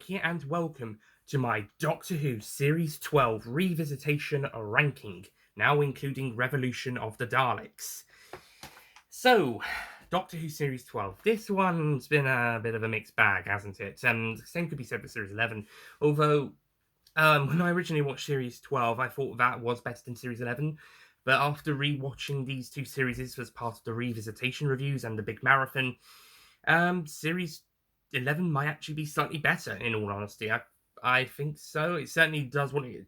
here and welcome to my Doctor Who Series 12 Revisitation ranking, now including Revolution of the Daleks. So, Doctor Who Series 12. This one's been a bit of a mixed bag, hasn't it? Same could be said for Series 11, although when I originally watched Series 12, I thought that was better than Series 11, but after rewatching these two series as part of the Revisitation reviews and the big marathon, Series 11 might actually be slightly better, in all honesty. I think so. It certainly does what it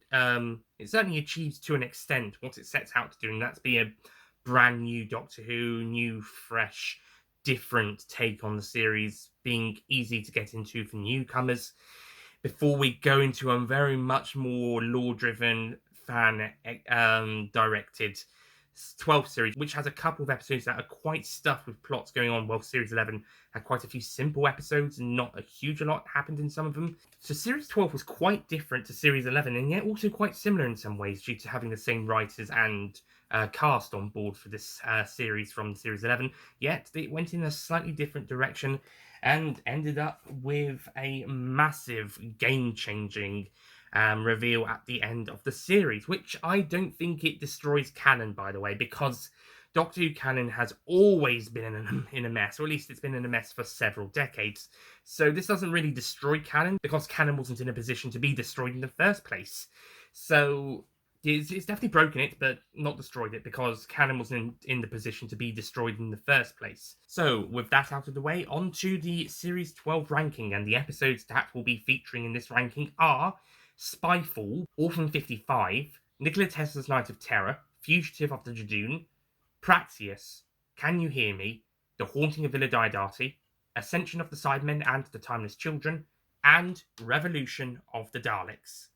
certainly achieves to an extent what it sets out to do, and that's be a brand new Doctor Who, new, fresh, different take on the series, being easy to get into for newcomers. Before we go into a very much more lore-driven, fan-directed 12th series, which has a couple of episodes that are quite stuffed with plots going on, while Series 11 had quite a few simple episodes and not a huge lot happened in some of them. So Series 12 was quite different to Series 11, and yet also quite similar in some ways due to having the same writers and cast on board for this series from Series 11, yet it went in a slightly different direction and ended up with a massive game-changing reveal at the end of the series, which I don't think it destroys canon, by the way, because Doctor Who canon has always been in a mess, or at least it's been in a mess for several decades. So this doesn't really destroy canon, because canon wasn't in a position to be destroyed in the first place. So it's definitely broken it, but not destroyed it, because canon wasn't in the position to be destroyed in the first place. So, with that out of the way, on to the Series 12 ranking, and the episodes that will be featuring in this ranking are Spyfall, Orphan 55, Nikola Tesla's Night of Terror, Fugitive of the Judoon, Praxeus, Can You Hear Me, The Haunting of Villia Diodati, Ascension of the Sidemen and the Timeless Children, and Revolution of the Daleks.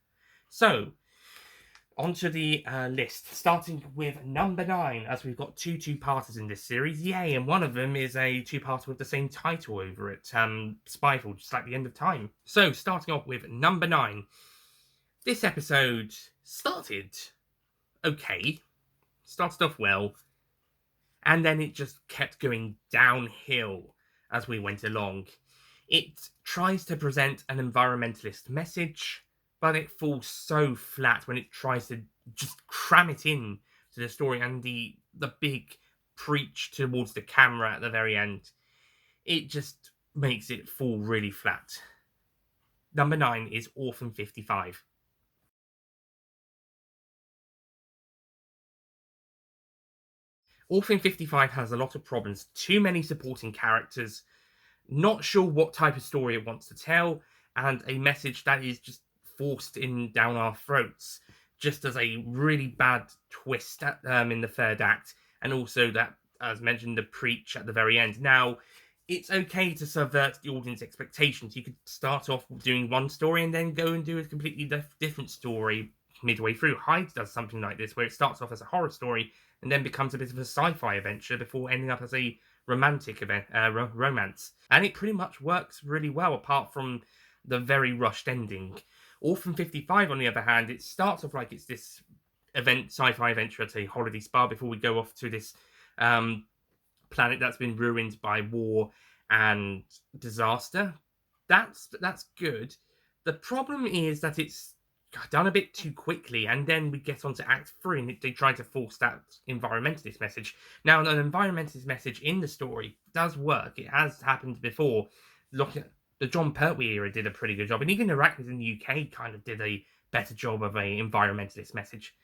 So, onto the list, starting with number 9, as we've got two-parters in this series. Yay, and one of them is a two-parter with the same title over it, Spyfall, just like the end of time. So, starting off with number 9. This episode started okay, started off well, and then it just kept going downhill as we went along. It tries to present an environmentalist message, but it falls so flat when it tries to just cram it in to the story, and the big preach towards the camera at the very end. It just makes it fall really flat. Number 9 is Orphan 55. Orphan 55 has a lot of problems. Too many supporting characters, not sure what type of story it wants to tell, and a message that is just forced in down our throats, just as a really bad twist in the third act, and also that, as mentioned, the preach at the very end. Now, it's okay to subvert the audience expectations. You could start off doing one story and then go and do a completely different story midway through. Hyde does something like this, where it starts off as a horror story and then becomes a bit of a sci-fi adventure before ending up as a romantic event, romance. And it pretty much works really well, apart from the very rushed ending. Orphan 55, on the other hand, it starts off like it's this sci-fi adventure at a holiday spa before we go off to this planet that's been ruined by war and disaster. That's good. The problem is that it's done a bit too quickly, and then we get on to Act 3, and they try to force that environmentalist message. Now, an environmentalist message in the story does work. It has happened before. Look at the John Pertwee era did a pretty good job, and even Arachnids in the UK kind of did a better job of a environmentalist message.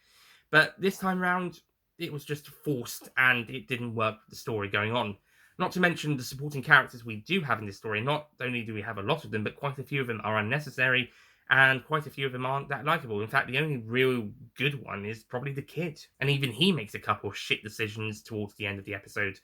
But this time round, it was just forced, and it didn't work with the story going on. Not to mention the supporting characters we do have in this story. Not only do we have a lot of them, but quite a few of them are unnecessary, and quite a few of them aren't that likable. In fact, the only real good one is probably the kid, and even he makes a couple of shit decisions towards the end of the episode.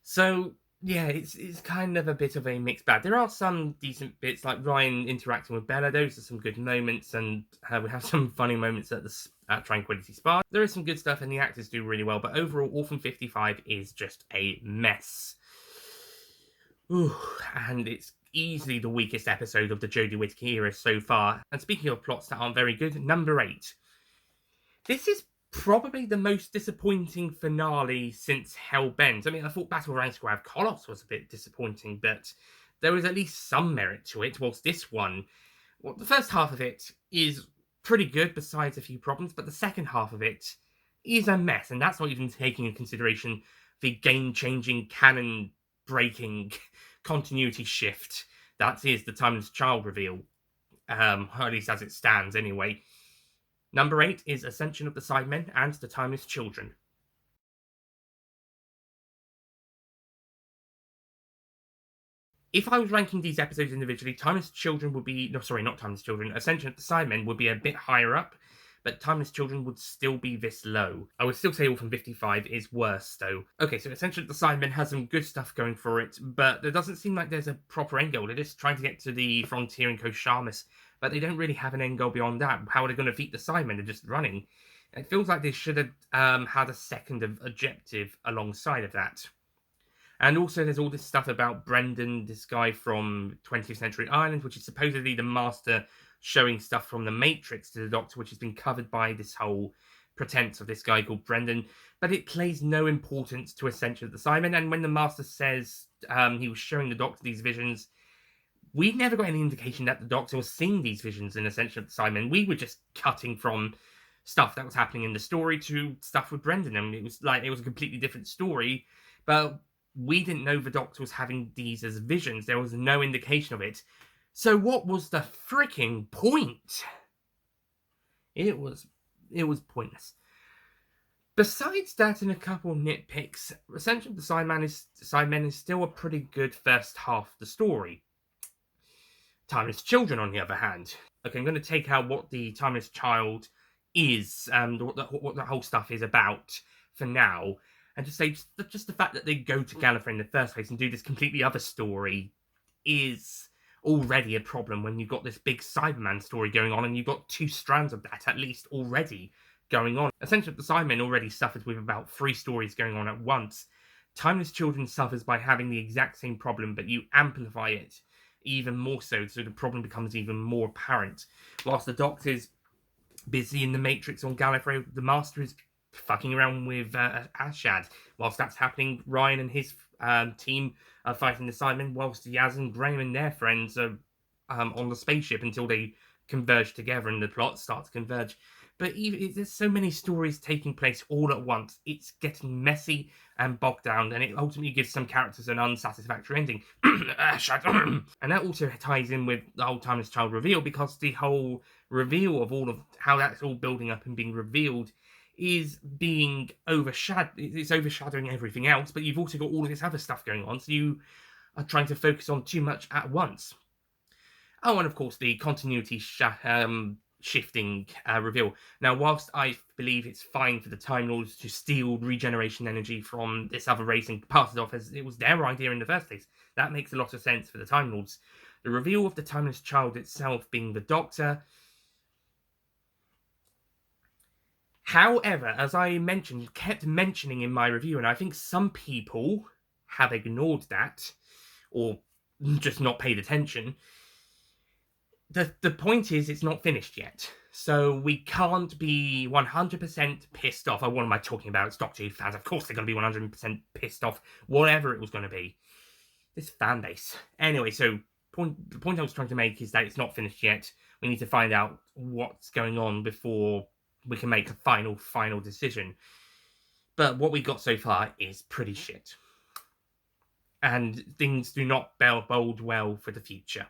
So, yeah, it's kind of a bit of a mixed bag. There are some decent bits, like Ryan interacting with Bella. Those are some good moments, and we have some funny moments at Tranquility Spa. There is some good stuff, and the actors do really well, but overall, Orphan 55 is just a mess. Ooh, and it's easily the weakest episode of the Jodie Whittaker era so far. And speaking of plots that aren't very good, number 8. This is probably the most disappointing finale since Hellbent. I mean, I thought Battle Around Square of Kolos was a bit disappointing, but there is at least some merit to it, whilst this one, well, the first half of it is pretty good besides a few problems, but the second half of it is a mess, and that's not even taking into consideration the game-changing, canon-breaking continuity shift that is the Timeless Child reveal, or at least as it stands anyway. Number 8 is Ascension of the Sidemen and the Timeless Children. If I was ranking these episodes individually, Timeless Children would be... No, sorry, not Timeless Children. Ascension of the Sidemen would be a bit higher up, but Timeless Children would still be this low. I would still say Orphan 55 is worse, though. Okay, so Ascension of the Sidemen has some good stuff going for it, but there doesn't seem like there's a proper end goal. They're just trying to get to the frontier in Koshamus, but they don't really have an end goal beyond that. How are they going to defeat the Sidemen? They're just running. It feels like they should have had a second objective alongside of that. And also there's all this stuff about Brendan, this guy from 20th Century Ireland, which is supposedly the Master showing stuff from the Matrix to the Doctor, which has been covered by this whole pretense of this guy called Brendan. But it plays no importance to Ascension of the Sidemen. And when the Master says he was showing the Doctor these visions, we never got any indication that the Doctor was seeing these visions in Ascension of the Sidemen. We were just cutting from stuff that was happening in the story to stuff with Brendan. And it was a completely different story. But we didn't know the Doctor was having these as visions. There was no indication of it. So what was the freaking point? It was pointless. Besides that and a couple of nitpicks, Ascension of the Sidemen is still a pretty good first half of the story. Timeless Children, on the other hand. Okay, I'm going to take out what the Timeless Child is and what the whole stuff is about for now. And just say, just the fact that they go to Gallifrey in the first place and do this completely other story is already a problem when you've got this big Cyberman story going on and you've got 2 strands of that at least already going on. Essentially, the Cybermen already suffers with about 3 stories going on at once. Timeless Children suffers by having the exact same problem, but you amplify it even more so the problem becomes even more apparent. Whilst the Doctor's busy in the Matrix on Gallifrey, the Master is fucking around with Ashad. Whilst that's happening, Ryan and his team are fighting the Sidemen, whilst Yaz and Graham and their friends are on the spaceship until they converge together and the plot starts to converge. But there's so many stories taking place all at once. It's getting messy and bogged down, and it ultimately gives some characters an unsatisfactory ending. And that also ties in with the whole Timeless Child reveal, because the whole reveal of all of how that's all building up and being revealed is being overshadowed. It's overshadowing everything else, but you've also got all of this other stuff going on, so you are trying to focus on too much at once. Oh, and of course, the continuity shifting reveal. Now, whilst I believe it's fine for the Time Lords to steal regeneration energy from this other race and pass it off as it was their idea in the first place, that makes a lot of sense for the Time Lords. The reveal of the Timeless Child itself being the Doctor. However, as I mentioned, kept mentioning in my review, and I think some people have ignored that, or just not paid attention, the point is it's not finished yet. So we can't be 100% pissed off. Oh, what am I talking about? It's Doctor Who fans. Of course they're going to be 100% pissed off, whatever it was going to be. This fan base. Anyway, so the point I was trying to make is that it's not finished yet. We need to find out what's going on before we can make a final decision. But what we got so far is pretty shit. And things do not bode well for the future.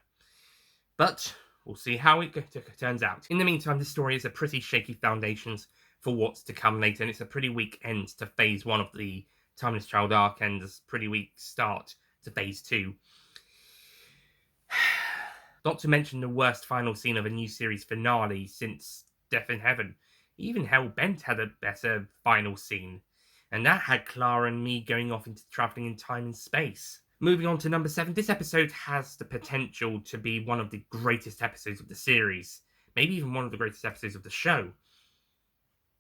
But we'll see how it turns out. In the meantime, this story is a pretty shaky foundations for what's to come later, and it's a pretty weak end to Phase 1 of the Timeless Child arc, and a pretty weak start to Phase 2. Not to mention the worst final scene of a new series finale since Death in Heaven. Even Hellbent had a better final scene, and that had Clara and me going off into travelling in time and space. Moving on to number 7, this episode has the potential to be one of the greatest episodes of the series, maybe even one of the greatest episodes of the show.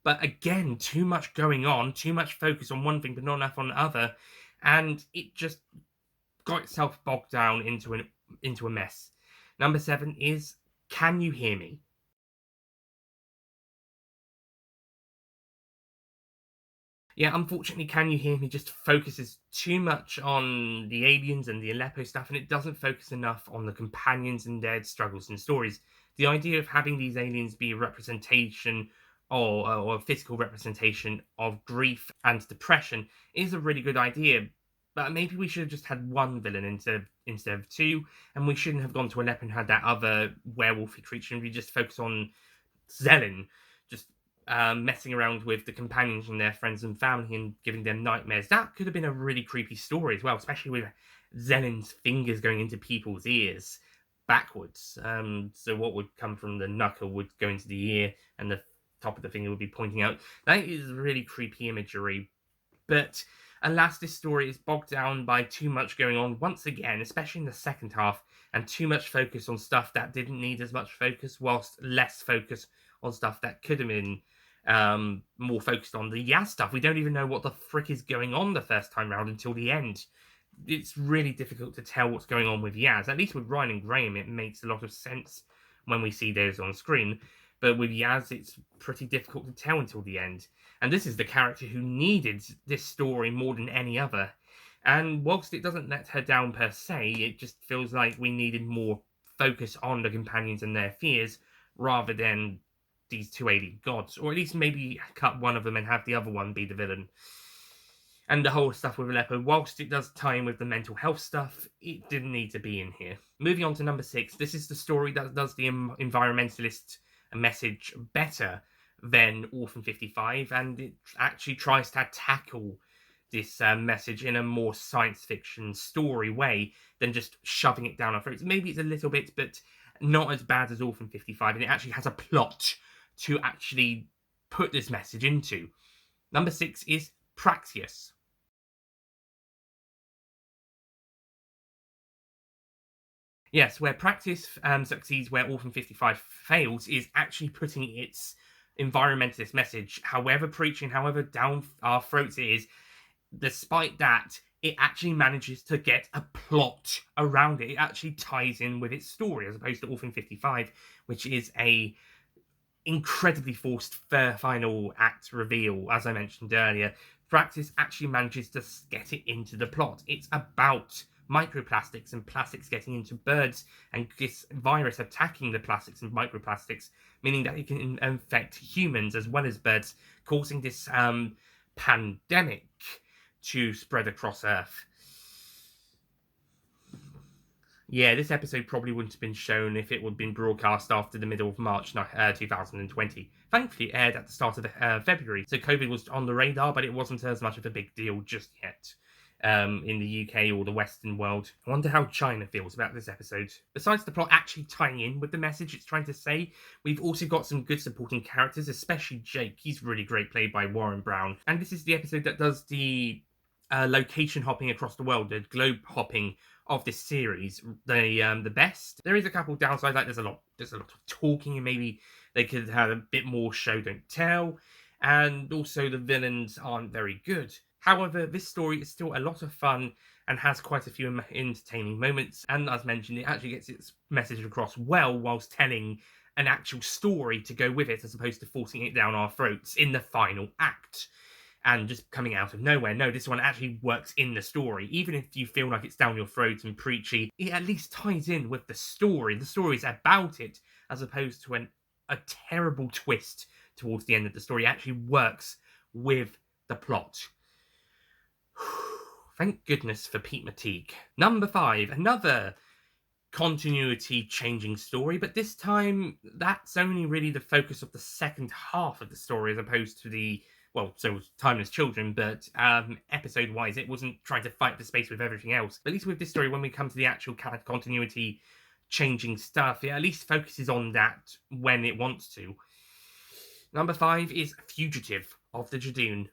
But again, too much going on, too much focus on one thing but not enough on the other, and it just got itself bogged down into a mess. Number 7 is Can You Hear Me? Yeah, unfortunately, Can You Hear Me just focuses too much on the aliens and the Aleppo stuff, and it doesn't focus enough on the companions and their struggles and stories. The idea of having these aliens be a representation or a physical representation of grief and depression is a really good idea, but maybe we should have just had one villain instead of two, and we shouldn't have gone to Aleppo and had that other werewolfy creature, and we just focus on Zelen, just messing around with the companions and their friends and family and giving them nightmares. That could have been a really creepy story as well, especially with Zelen's fingers going into people's ears backwards. So what would come from the knuckle would go into the ear, and the top of the finger would be pointing out. That is really creepy imagery. But alas, this story is bogged down by too much going on once again, especially in the second half, and too much focus on stuff that didn't need as much focus, whilst less focus on stuff that could have been more focused on the Yaz stuff. We don't even know what the frick is going on the first time round until the end. It's really difficult to tell what's going on with Yaz. At least with Ryan and Graham, it makes a lot of sense when we see those on screen. But with Yaz, it's pretty difficult to tell until the end. And this is the character who needed this story more than any other. And whilst it doesn't let her down per se, it just feels like we needed more focus on the companions and their fears rather than these two alien gods. Or at least maybe cut one of them and have the other one be the villain. And the whole stuff with Aleppo, whilst it does tie in with the mental health stuff, it didn't need to be in here. Moving on to number 6, this is the story that does the environmentalist message better than Orphan 55, and it actually tries to tackle this message in a more science fiction story way than just shoving it down our throats. Maybe it's a little bit, but not as bad as Orphan 55, and it actually has a plot to actually put this message into. Number 6 is Praxius. Yes, where Praxis succeeds where Orphan 55 fails is actually putting its environmentalist message, however preaching, however down our throats it is, despite that, it actually manages to get a plot around it. It actually ties in with its story, as opposed to Orphan 55, which is a incredibly forced final act reveal, as I mentioned earlier. Praxis actually manages to get it into the plot. It's about microplastics and plastics getting into birds, and this virus attacking the plastics and microplastics, meaning that it can infect humans as well as birds, causing this pandemic to spread across Earth. Yeah, this episode probably wouldn't have been shown if it would have been broadcast after the middle of March 2020. Thankfully, it aired at the start of February, so COVID was on the radar, but it wasn't as much of a big deal just yet. In the UK or the Western world. I wonder how China feels about this episode. Besides the plot actually tying in with the message it's trying to say, we've also got some good supporting characters, especially Jake. He's really great, played by Warren Brown. And this is the episode that does the location hopping across the world, the globe hopping of this series, the best. There is a couple downsides, like there's a lot of talking, and maybe they could have a bit more show don't tell, and also the villains aren't very good. However, this story is still a lot of fun and has quite a few entertaining moments, and as mentioned, it actually gets its message across well whilst telling an actual story to go with it, as opposed to forcing it down our throats in the final act and just coming out of nowhere. No, this one actually works in the story. Even if you feel like it's down your throat and preachy, it at least ties in with the story. The story is about it, as opposed to a terrible twist towards the end of the story. It actually works with the plot. Thank goodness for Pete Matique. Number 5, another continuity changing story, but this time that's only really the focus of the second half of the story, as opposed to the, well, so was Timeless Children, but episode wise it wasn't trying to fight for space with everything else. But at least with this story, when we come to the actual continuity changing stuff, it at least focuses on that when it wants to. Number 5 is Fugitive of the Judoon.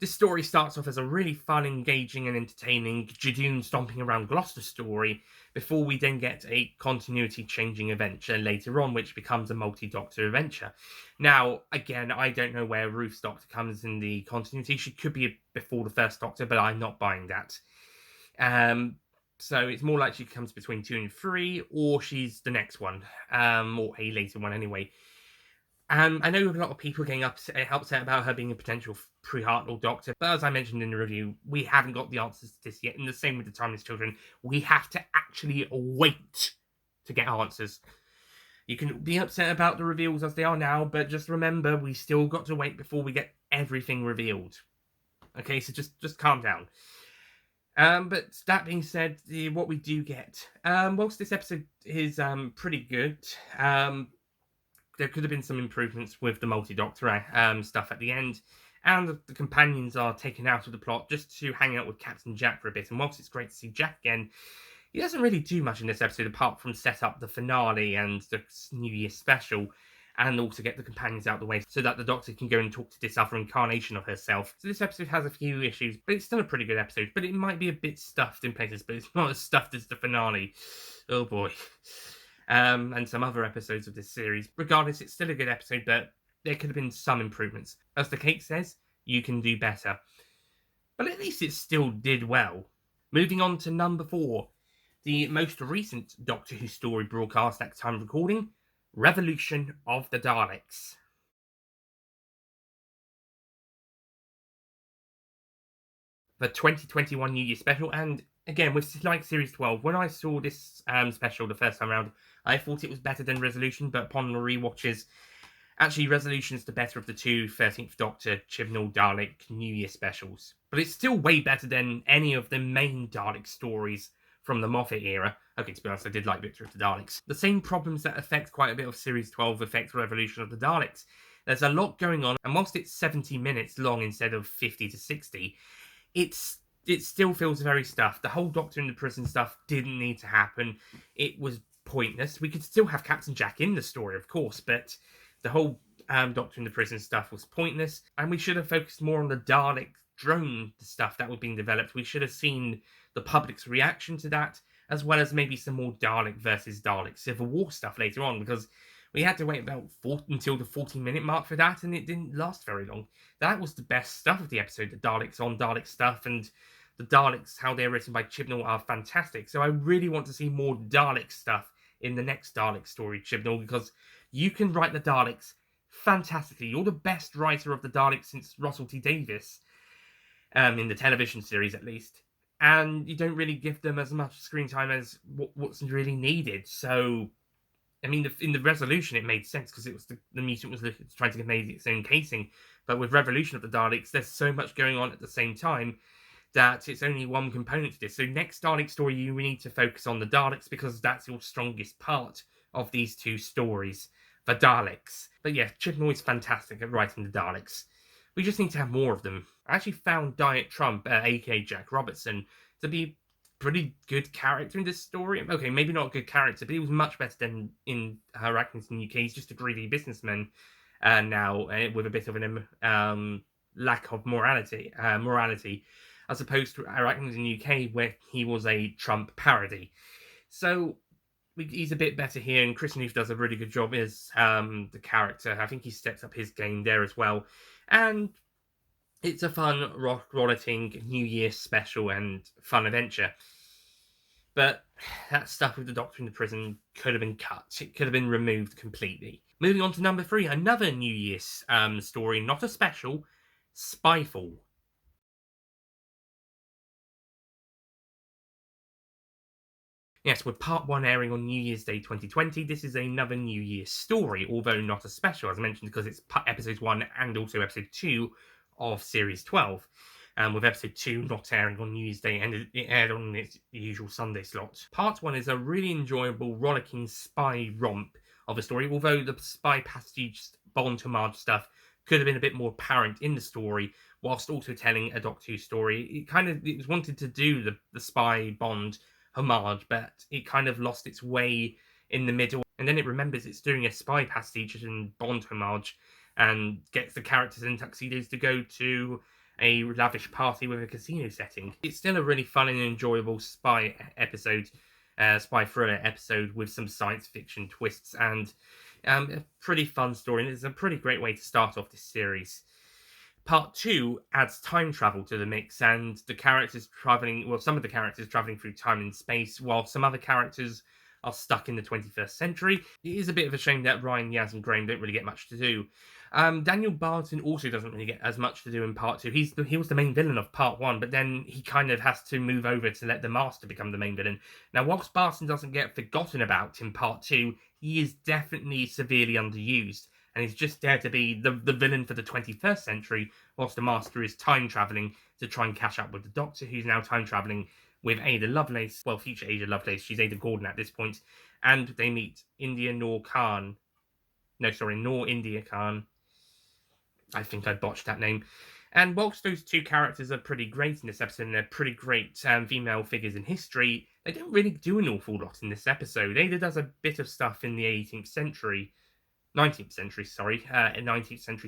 This story starts off as a really fun, engaging, and entertaining Judoon stomping around Gloucester story, before we then get a continuity-changing adventure later on, which becomes a multi-Doctor adventure. Now, again, I don't know where Ruth's Doctor comes in the continuity. She could be before the first Doctor, but I'm not buying that. So it's more likely she comes between 2 and 3, or she's the next one, or a later one anyway. I know a lot of people are getting upset about her being a potential pre-Hartnell Doctor, but as I mentioned in the review, we haven't got the answers to this yet, and the same with the Timeless Children. We have to actually wait to get answers. You can be upset about the reveals as they are now, but just remember, we still got to wait before we get everything revealed. Okay, so just calm down. But that being said, what we do get, whilst this episode is pretty good, there could have been some improvements with the multi-doctor stuff at the end, and the companions are taken out of the plot just to hang out with Captain Jack for a bit. And whilst it's great to see Jack again, he doesn't really do much in this episode apart from set up the finale and the New Year special, and also get the companions out of the way so that the Doctor can go and talk to this other incarnation of herself. So this episode has a few issues, but it's still a pretty good episode. But it might be a bit stuffed in places, but it's not as stuffed as the finale. Oh boy. And some other episodes of this series. Regardless, it's still a good episode, but there could have been some improvements. As the cake says, you can do better. But at least it still did well. Moving on to number 4. The most recent Doctor Who story broadcast at time of recording, Revolution of the Daleks. The 2021 New Year special, and again, with like Series 12, when I saw this special the first time around, I thought it was better than Resolution, but upon the rewatches, actually Resolution's the better of the two 13th Doctor, Chibnall Dalek New Year specials. But it's still way better than any of the main Dalek stories from the Moffat era. Okay, to be honest, I did like Victor of the Daleks. The same problems that affect quite a bit of Series 12 affect Revolution of the Daleks. There's a lot going on, and whilst it's 70 minutes long instead of 50 to 60, it still feels very stuffed. The whole Doctor in the prison stuff didn't need to happen. It was pointless. We could still have Captain Jack in the story, of course, but the whole Doctor in the prison stuff was pointless, and we should have focused more on the Dalek drone stuff that was being developed. We should have seen the public's reaction to that, as well as maybe some more Dalek versus Dalek Civil War stuff later on, because we had to wait about until the 40-minute mark for that, and it didn't last very long. That was the best stuff of the episode, the Daleks on Dalek stuff, and the Daleks, how they're written by Chibnall, are fantastic. So I really want to see more Dalek stuff in the next Dalek story, Chibnall, because you can write the Daleks fantastically. You're the best writer of the Daleks since Russell T Davies, in the television series at least. And you don't really give them as much screen time as what's really needed. So, I mean, in the Resolution, it made sense because it was the mutant was trying to make its own casing. But with Revolution of the Daleks, there's so much going on at the same time that it's only one component to this. So next Dalek story, you need to focus on the Daleks because that's your strongest part of these two stories, the Daleks. But yeah, Chibnall is fantastic at writing the Daleks. We just need to have more of them. I actually found Diet Trump, aka Jack Robertson, to be a pretty good character in this story. Okay, maybe not a good character, but he was much better than in Arachnids in the UK. He's just a greedy businessman now, with a bit of an lack of morality, as opposed to Arachnids in the UK, where he was a Trump parody. So he's a bit better here, and Chris Newth does a really good job as the character. I think he steps up his game there as well. And it's a fun, rollicking New Year special and fun adventure. But that stuff with the Doctor in the prison could have been cut. It could have been removed completely. Moving on to number 3, another New Year's story, not a special, Spyfall. Yes, with part 1 airing on New Year's Day 2020, this is another New Year's story, although not a special, as I mentioned, because it's episode 1 and also episode 2 of Series 12. With episode 2 not airing on New Year's Day, and it aired on its usual Sunday slot. Part 1 is a really enjoyable, rollicking spy romp of a story, although the spy passage Bond homage stuff could have been a bit more apparent in the story, whilst also telling a Doctor Who story. It was wanted to do the spy Bond homage, but it kind of lost its way in the middle, and then it remembers it's doing a spy pastiche and Bond homage, and gets the characters in tuxedos to go to a lavish party with a casino setting. It's still a really fun and enjoyable spy episode, spy thriller episode with some science fiction twists, and a pretty fun story, and it's a pretty great way to start off this series. Part 2 adds time travel to the mix, and the characters travelling, well, some of the characters travelling through time and space, while some other characters are stuck in the 21st century. It is a bit of a shame that Ryan, Yaz, and Graham don't really get much to do. Daniel Barton also doesn't really get as much to do in part 2. He was the main villain of part 1, but then he kind of has to move over to let the Master become the main villain. Now, whilst Barton doesn't get forgotten about in part 2, he is definitely severely underused, and he's just there to be the villain for the 21st century, whilst the Master is time travelling to try and catch up with the Doctor, who's now time travelling with Ada Lovelace, well, future Ada Lovelace, she's Ada Gordon at this point, and they meet Noor India Khan. I think I botched that name. And whilst those two characters are pretty great in this episode, and they're pretty great female figures in history, they don't really do an awful lot in this episode. Ada does a bit of stuff in the 19th century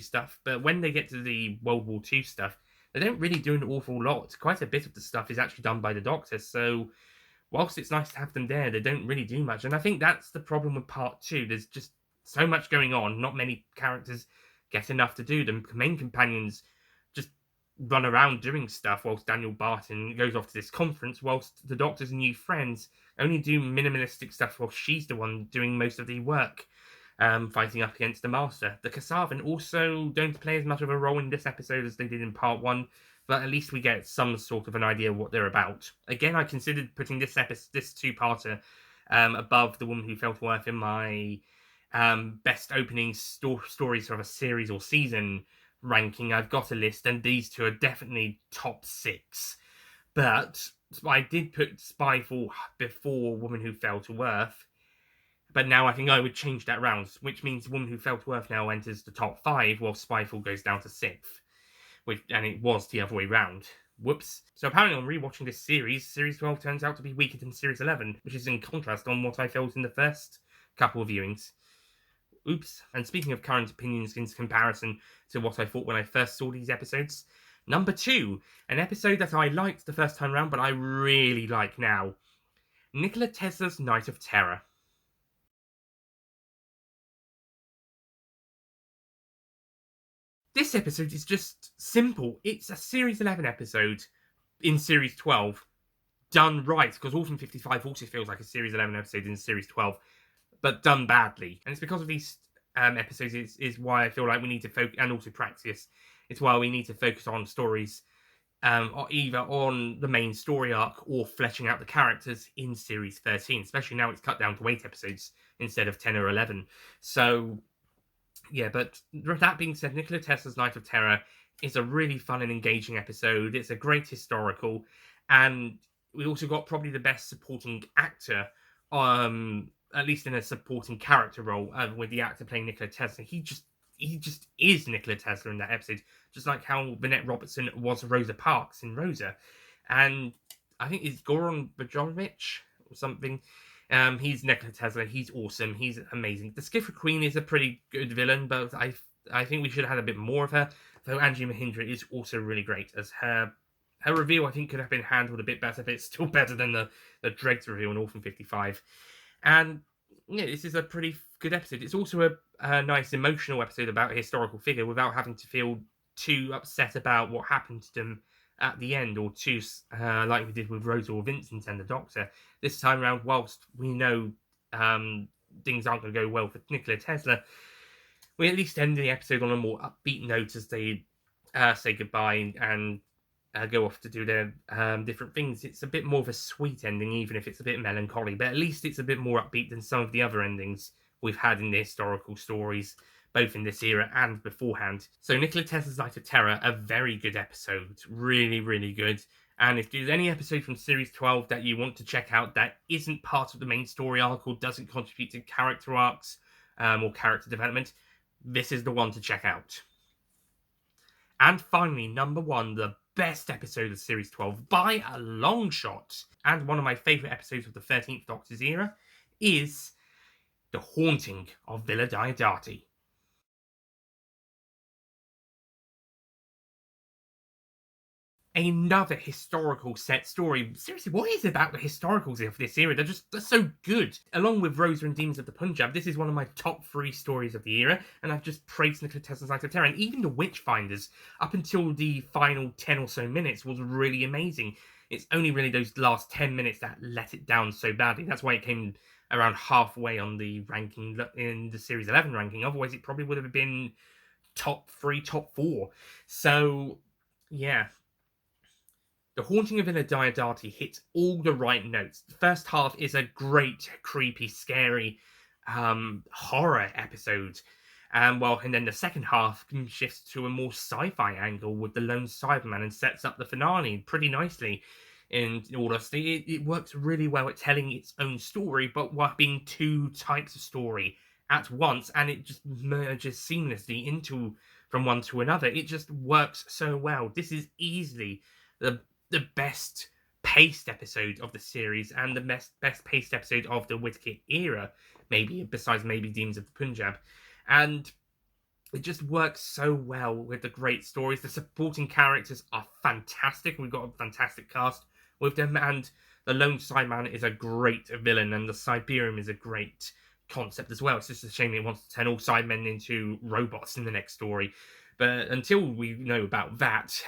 stuff, but when they get to the World War II stuff, they don't really do an awful lot. Quite a bit of the stuff is actually done by the Doctor, so whilst it's nice to have them there, they don't really do much. And I think that's the problem with part 2. There's just so much going on, not many characters get enough to do. The main companions just run around doing stuff whilst Daniel Barton goes off to this conference, whilst the Doctor's new friends only do minimalistic stuff while she's the one doing most of the work, fighting up against the Master. The Kasavan also don't play as much of a role in this episode as they did in part 1, but at least we get some sort of an idea of what they're about. Again, I considered putting this two-parter above The Woman Who Fell to Earth in my best opening stories of a series or season ranking. I've got a list, and these two are definitely top 6. But I did put Spyfall before Woman Who Fell to Earth, but now I think I would change that round, which means Woman Who Fell to Earth now enters the top 5, while Spyfall goes down to 6th. And it was the other way round. Whoops. So apparently on rewatching this series, Series 12 turns out to be weaker than Series 11, which is in contrast on what I felt in the first couple of viewings. Oops. And speaking of current opinions in comparison to what I thought when I first saw these episodes, number 2, an episode that I liked the first time round, but I really like now. Nikola Tesla's Night of Terror. This episode is just simple. It's a Series 11 episode in Series 12 done right, because Orphan 55 also feels like a Series 11 episode in Series 12, but done badly. And it's because of these episodes is why I feel like we need to focus, and also Praxeus, it's why we need to focus on stories either on the main story arc or fleshing out the characters in Series 13, especially now it's cut down to 8 episodes instead of 10 or 11. So yeah, but that being said, Nikola Tesla's Night of Terror is a really fun and engaging episode. It's a great historical, and we also got probably the best supporting actor, at least in a supporting character role, with the actor playing Nikola Tesla. He just is Nikola Tesla in that episode, just like how Vinette Robertson was Rosa Parks in Rosa. And I think it's Goran Bajovic or something. He's Nikola Tesla. He's awesome. He's amazing. The Skiffer Queen is a pretty good villain, but I think we should have had a bit more of her. Though Angie Mahindra is also really great as her reveal. I think could have been handled a bit better, but it's still better than the Dregs reveal in Orphan 55. And yeah, this is a pretty good episode. It's also a nice emotional episode about a historical figure without having to feel too upset about what happened to them at the end, or too like we did with Rosa or Vincent and the Doctor. This time around, whilst we know things aren't going to go well for Nikola Tesla, we at least end the episode on a more upbeat note as they say goodbye and go off to do their different things. It's a bit more of a sweet ending, even if it's a bit melancholy, but at least it's a bit more upbeat than some of the other endings we've had in the historical stories, both in this era and beforehand. So Nikola Tesla's Night of Terror, a very good episode. Really, really good. And if there's any episode from Series 12 that you want to check out that isn't part of the main story arc or doesn't contribute to character arcs or character development, this is the one to check out. And finally, number 1, the best episode of Series 12 by a long shot, and one of my favourite episodes of the 13th Doctor's era, is The Haunting of Villa Diodati. Another historical set story. Seriously, what is it about the historicals of this era? They're so good. Along with Rosa and Demons of the Punjab, this is one of my top 3 stories of the era, and I've just praised Nikola Tesla's Night of Terror. And even the Witchfinders, up until the final 10 or so minutes, was really amazing. It's only really those last 10 minutes that let it down so badly. That's why it came around halfway on the ranking in the Series 11 ranking. Otherwise, it probably would have been top 3, top 4. So, yeah. The Haunting of Villa Diodati hits all the right notes. The first half is a great, creepy, scary horror episode. And then the second half shifts to a more sci-fi angle with the lone Cyberman and sets up the finale pretty nicely. In all honesty, it works really well at telling its own story, but while being two types of story at once, and it just merges seamlessly into from one to another. It just works so well. This is easily the best paced episode of the series and the best paced episode of the Whittaker era, maybe besides maybe Demons of the Punjab. And it just works so well with the great stories. The supporting characters are fantastic. We've got a fantastic cast with them, and the Lone Cyberman is a great villain, and the Cyberium is a great concept as well. It's just a shame it wants to turn all Sidemen into robots in the next story. But until we know about that,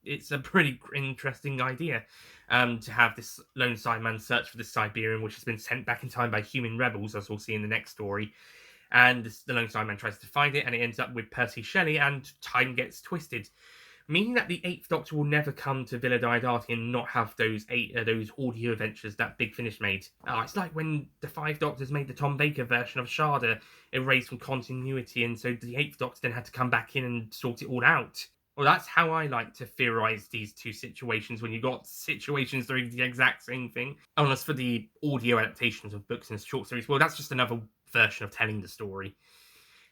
it's a pretty interesting idea to have this lone Cyberman search for the Cyberium, which has been sent back in time by human rebels, as we'll see in the next story. And the lone Cyberman tries to find it, and it ends up with Percy Shelley, and time gets twisted, meaning that the Eighth Doctor will never come to Villa Diodati and not have those audio adventures that Big Finish made. It's like when the Five Doctors made the Tom Baker version of Sharda, erased from continuity, and so the Eighth Doctor then had to come back in and sort it all out. Well, that's how I like to theorize these two situations, when you've got situations doing the exact same thing. And as for the audio adaptations of books and short stories, well, that's just another version of telling the story.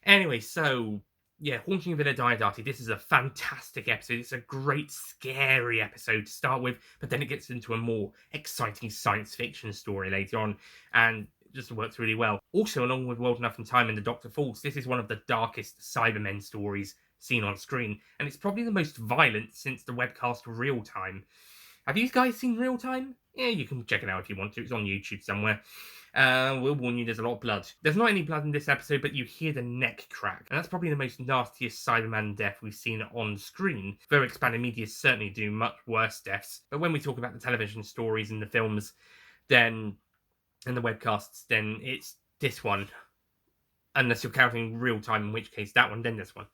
Anyway, so, yeah, Haunting of Villa Diodati, this is a fantastic episode. It's a great, scary episode to start with, but then it gets into a more exciting science fiction story later on, and it just works really well. Also, along with World Enough in Time and The Doctor Falls, this is one of the darkest Cybermen stories seen on screen, and it's probably the most violent since the webcast Real Time. Have you guys seen Real Time? Yeah, you can check it out if you want to. It's on YouTube somewhere. We'll warn you, there's a lot of blood. There's not any blood in this episode, but you hear the neck crack, and that's probably the most nastiest Cyberman death we've seen on screen. Though expanded media certainly do much worse deaths, but when we talk about the television stories and the films, then, and the webcasts, then it's this one. Unless you're counting Real Time, in which case that one, then this one.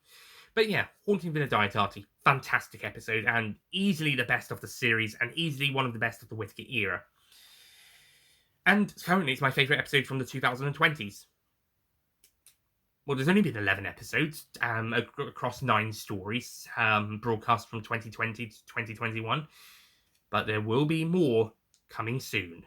But yeah, Haunting Villa Diodati, fantastic episode, and easily the best of the series, and easily one of the best of the Whittaker era. And currently it's my favourite episode from the 2020s. Well, there's only been 11 episodes across 9 stories, broadcast from 2020 to 2021. But there will be more coming soon.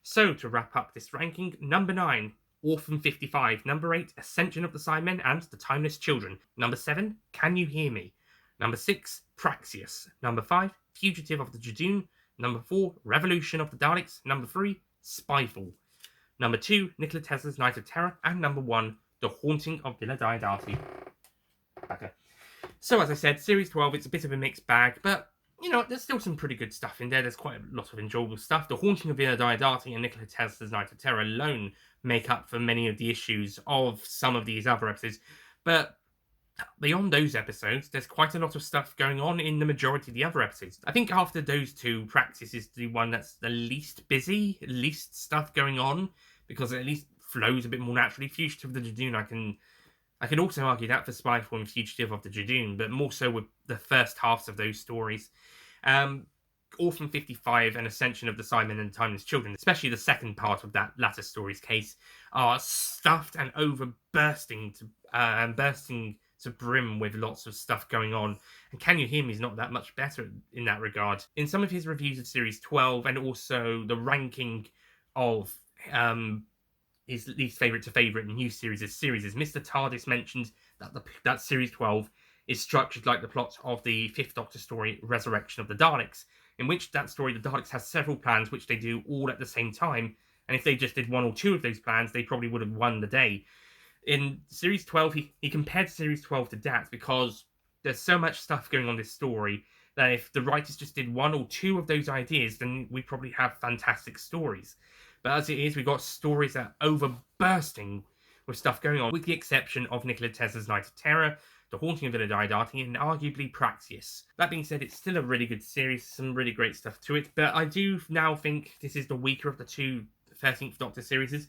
So, to wrap up this ranking, number 9, Orphan 55. Number 8, Ascension of the Sidemen and the Timeless Children. Number 7, Can You Hear Me? Number 6, Praxeus. Number 5, Fugitive of the Judoon. Number 4, Revolution of the Daleks. Number 3, Spyfall. Number 2, Nikola Tesla's Night of Terror. And number 1, The Haunting of Villa Diodati. Okay. So, as I said, Series 12, it's a bit of a mixed bag, but you know, there's still some pretty good stuff in there. There's quite a lot of enjoyable stuff. The Haunting of Villa Diodati and Nikola Tesla's Night of Terror alone make up for many of the issues of some of these other episodes. But beyond those episodes, there's quite a lot of stuff going on in the majority of the other episodes. I think after those two, Praxis is the one that's the least busy, least stuff going on, because it at least flows a bit more naturally. Fugitive of the Judoon, I can also argue that for Spyfall and Fugitive of the Judoon, but more so with the first halves of those stories. Orphan 55 and Ascension of the Sidemen and the Timeless Children, especially the second part of that latter story's case, are stuffed and bursting to brim with lots of stuff going on. And Can You Hear Me is not that much better in that regard. In some of his reviews of Series 12 and also the ranking of his least favourite to favourite new series, Mr. TARDIS mentioned that Series 12 is structured like the plot of the Fifth Doctor story, Resurrection of the Daleks, in which that story, the Daleks has several plans which they do all at the same time, and if they just did one or two of those plans, they probably would have won the day. In Series 12, he compared Series 12 to that because there's so much stuff going on in this story that if the writers just did one or two of those ideas, then we probably have fantastic stories. But as it is, we've got stories that are overbursting with stuff going on, with the exception of Nikola Tesla's Night of Terror, The Haunting of Villa Diodati, and arguably Praxius. That being said, it's still a really good series, some really great stuff to it, but I do now think this is the weaker of the two 13th Doctor series is.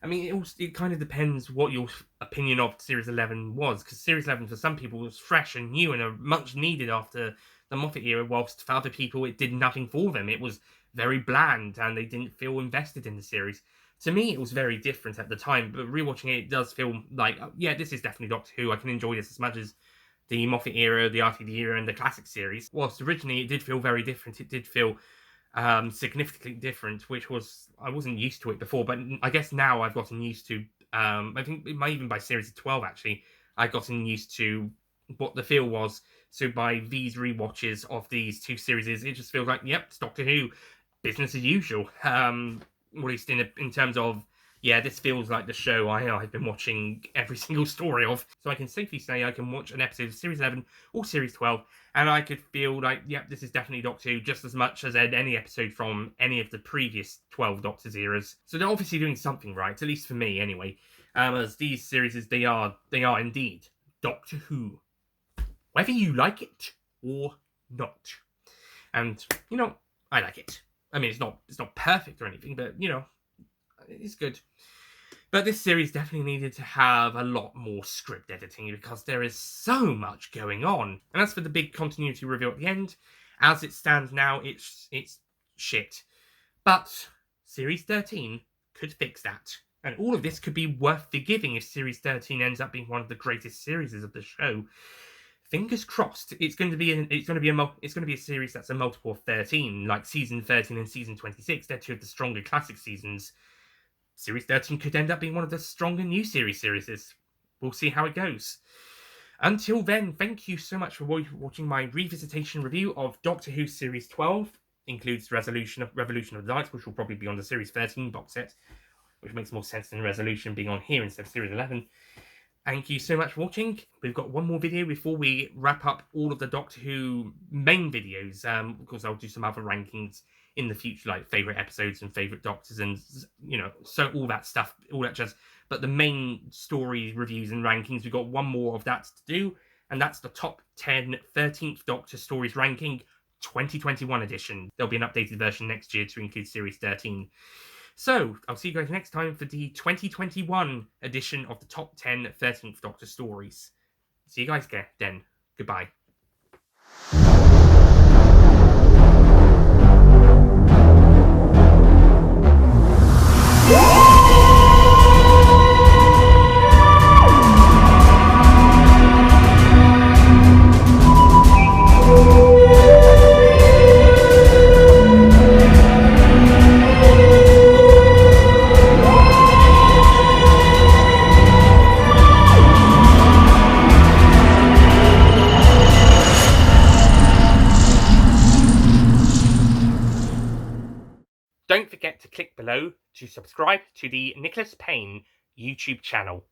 I mean, it kind of depends what your opinion of Series 11 was, because Series 11 for some people was fresh and new and much needed after the Moffat era, whilst for other people it did nothing for them. It was very bland and they didn't feel invested in the series. To me, it was very different at the time, but rewatching it does feel like, yeah, this is definitely Doctor Who. I can enjoy this as much as the Moffat era, the RTD era, and the classic series. Whilst originally it did feel very different, it did feel significantly different, which was, I wasn't used to it before, but I guess now I've gotten used to, I think it might even by series 12 actually, I've gotten used to what the feel was. So by these rewatches of these two series, it just feels like, yep, it's Doctor Who, business as usual. At least in terms of, yeah, this feels like the show I've been watching every single story of. So I can safely say I can watch an episode of Series 11 or Series 12, and I could feel like, yep, this is definitely Doctor Who, just as much as any episode from any of the previous 12 Doctors eras. So they're obviously doing something right, at least for me anyway. As these series, they are indeed Doctor Who. Whether you like it or not. And, you know, I like it. I mean, it's not perfect or anything, but, you know, it's good. But this series definitely needed to have a lot more script editing because there is so much going on. And as for the big continuity reveal at the end, as it stands now, it's shit. But Series 13 could fix that. And all of this could be worth forgiving if Series 13 ends up being one of the greatest series of the show. Fingers crossed, it's going to be a series that's a multiple of 13, like Season 13 and Season 26. They're two of the stronger classic seasons. Series 13 could end up being one of the stronger new series. We'll see how it goes. Until then, thank you so much for watching my revisitation review of Doctor Who Series 12. Includes Revolution of the Daleks, which will probably be on the Series 13 box set, which makes more sense than Resolution being on here instead of Series 11. Thank you so much for watching. We've got one more video before we wrap up all of the Doctor Who main videos. Of course, I'll do some other rankings in the future, like favourite episodes and favourite Doctors and, you know, so all that stuff, all that jazz. But the main story reviews and rankings, we've got one more of that to do, and that's the top 10 13th Doctor stories ranking 2021 edition. There'll be an updated version next year to include Series 13. So, I'll see you guys next time for the 2021 edition of the top 10 13th Doctor stories. See you guys then. Goodbye. Don't forget to click below to subscribe to the Nicholas Payne YouTube channel.